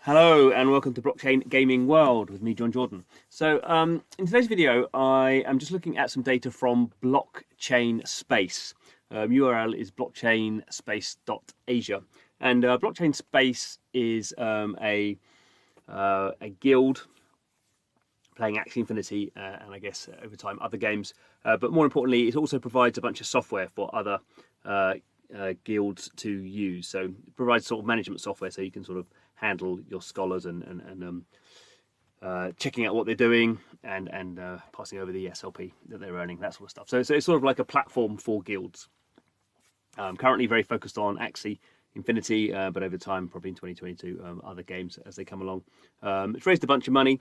Hello and welcome to Blockchain Gaming World with me, John Jordan. So in today's video, I am just looking at some data from Blockchain Space. URL is blockchainspace.asia, and Blockchain Space is a guild playing Axie Infinity and I guess over time other games. But more importantly, it also provides a bunch of software for other guilds to use. So it provides sort of management software so you can sort of handle your scholars and checking out what they're doing and passing over the SLP that they're earning, that sort of stuff. So it's sort of like a platform for guilds. Currently very focused on AXIE Infinity, but over time, probably in 2022, other games as they come along. It's raised a bunch of money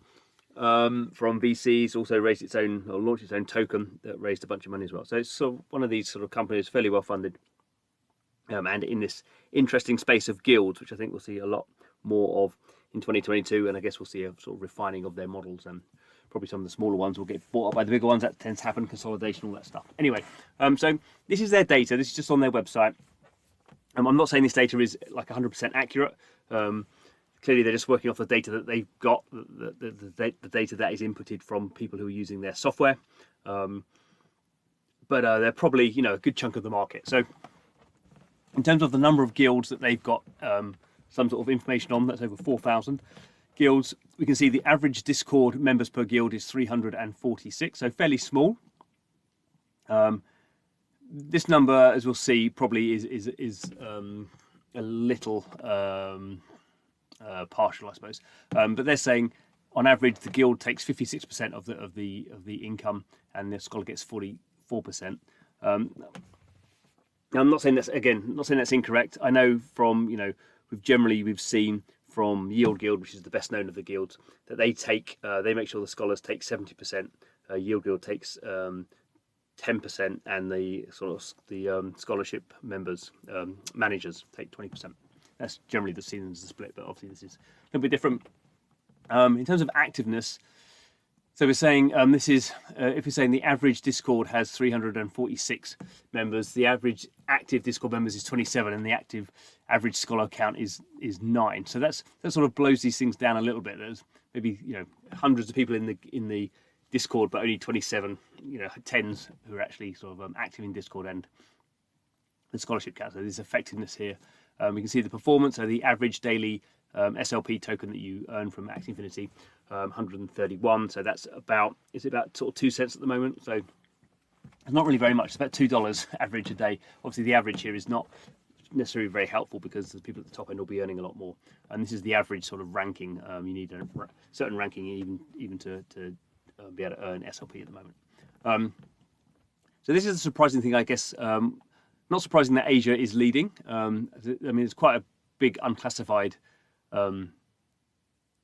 from VCs, also raised its own, or launched its own token that raised a bunch of money as well. So it's sort of one of these sort of companies fairly well funded, and in this interesting space of guilds, which I think we'll see a lot more of in 2022, and I guess we'll see a sort of refining of their models, and probably some of the smaller ones will get bought up by the bigger ones. That tends to happen, consolidation, all that stuff. Anyway, so this is their data. This is just on their website. I'm not saying this data is like 100% accurate. Clearly, they're just working off the data that they've got, the data that is inputted from people who are using their software. But they're probably, a good chunk of the market. So in terms of the number of guilds that they've got some sort of information on, that's over 4,000 guilds. We can see the average Discord members per guild is 346, so fairly small. This number, as we'll see, probably is a little partial, I suppose. But they're saying, on average, the guild takes 56% of the income, and the scholar gets 44%. Now, I'm not saying that's incorrect. I know from we've seen from Yield Guild, which is the best known of the guilds, that they make sure the scholars take 70%. Yield Guild takes 10%, and the scholarship members, managers, take 20%. That's generally the split, but obviously this is a little bit different. In terms of activeness, so we're saying this is if we're saying the average Discord has 346 members, the average active Discord members is 27, and the average scholar count is 9. So that sort of blows these things down a little bit. There's maybe hundreds of people in the Discord, but only 27 tens who are actually sort of active in Discord and the scholarship count. So there's effectiveness here. We can see the performance. So the average daily SLP token that you earn from Axie Infinity, 131. So that's about sort of 2 cents at the moment. So it's not really very much. It's about $2 average a day. Obviously, the average here is not necessarily very helpful because the people at the top end will be earning a lot more. And this is the average sort of ranking. You need a certain ranking even to be able to earn SLP at the moment. So this is a surprising thing, I guess. Not surprising that Asia is leading. I mean, it's quite a big unclassified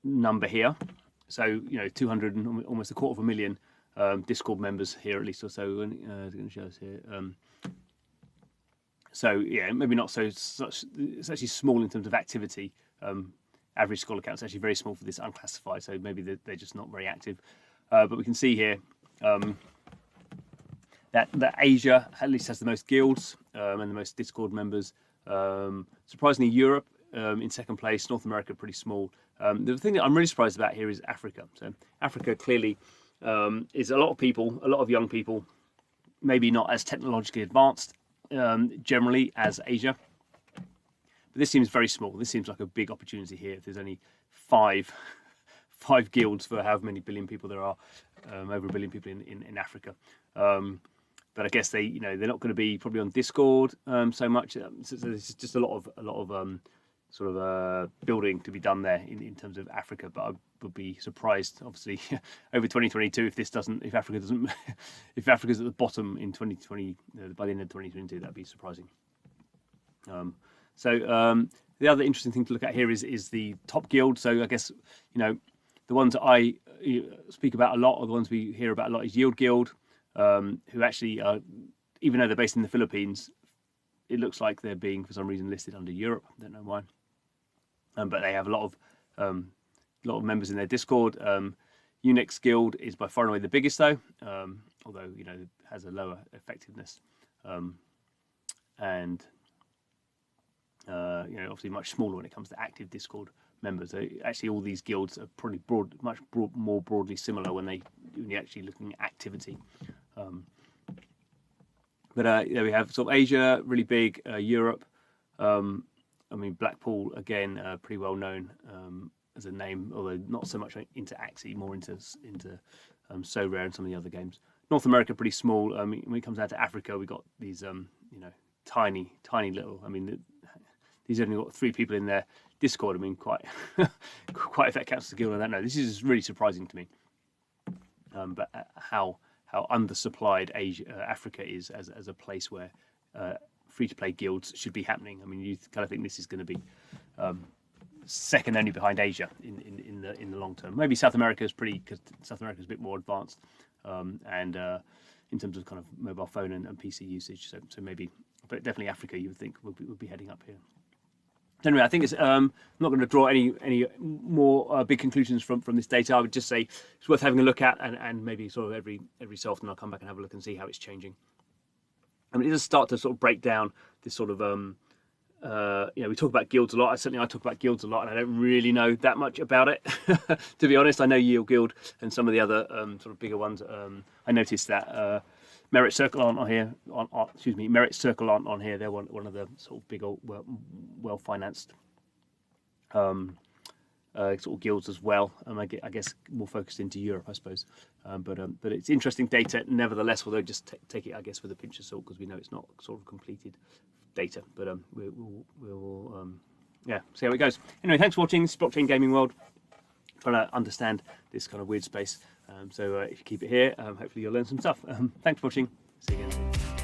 number here. So 200 and almost 250,000 Discord members here, at least, or so. It's going to show us here. So yeah, maybe not such. It's actually small in terms of activity. Average scholar count is actually very small for this unclassified. So maybe they're just not very active. But we can see here that Asia at least has the most guilds and the most Discord members. Surprisingly, Europe in second place. North America pretty small. The thing that I'm really surprised about here is Africa. So Africa clearly is a lot of people, a lot of young people, maybe not as technologically advanced generally as Asia. But this seems very small. This seems like a big opportunity here. If there's only five guilds for however many billion people there are, over 1 billion people in Africa. But I guess they're not going to be probably on Discord so much. So there's just a lot of building to be done there in terms of Africa. But I would be surprised, obviously, over 2022 if Africa's at the bottom in 2020 by the end of 2022. That'd be surprising. The other interesting thing to look at here is the top guild. So I guess the ones that I speak about a lot, or the ones we hear about a lot, is Yield Guild, who actually, even though they're based in the Philippines, it looks like they're being, for some reason, listed under Europe. I don't know why. But they have a lot of members in their Discord. Unix Guild is by far and away the biggest, though, although has a lower effectiveness, and obviously much smaller when it comes to active Discord members. So actually, all these guilds are probably much more broadly similar when you're actually looking at activity. But we have sort of Asia, really big, Europe. I mean, Blackpool, again, pretty well known as a name, although not so much into AXIE, more into So Rare and some of the other games. North America, pretty small. When it comes down to Africa, we got these, tiny little. I mean, these only got 3 people in their Discord. I mean, quite if that counts as a guild, I don't know. This is really surprising to me. But how undersupplied Africa is as a place where free-to-play guilds should be happening. I mean, you kind of think this is going to be second only behind Asia in the long term. Maybe South America is because South America is a bit more advanced, and in terms of kind of mobile phone and PC usage. So maybe, but definitely Africa, you would think would be heading up here. Anyway, I think it's I'm not going to draw any more big conclusions from this data. I would just say it's worth having a look at, and maybe sort of every so often I'll come back and have a look and see how it's changing. I mean, it does start to sort of break down this sort of we talk about guilds a lot. I talk about guilds a lot, and I don't really know that much about it. To be honest, I know Yield Guild and some of the other sort of bigger ones. I noticed that Merit Circle aren't on here. Merit Circle aren't on here. They're one of the sort of big, well-financed sort of guilds as well. I guess more focused into Europe, I suppose. But it's interesting data, nevertheless. Although just take it, I guess, with a pinch of salt, because we know it's not sort of completed data. But we'll see how it goes. Anyway, thanks for watching. This is Blockchain Gaming World. Trying to understand this kind of weird space. So if you keep it here, hopefully you'll learn some stuff. Thanks for watching. See you again soon.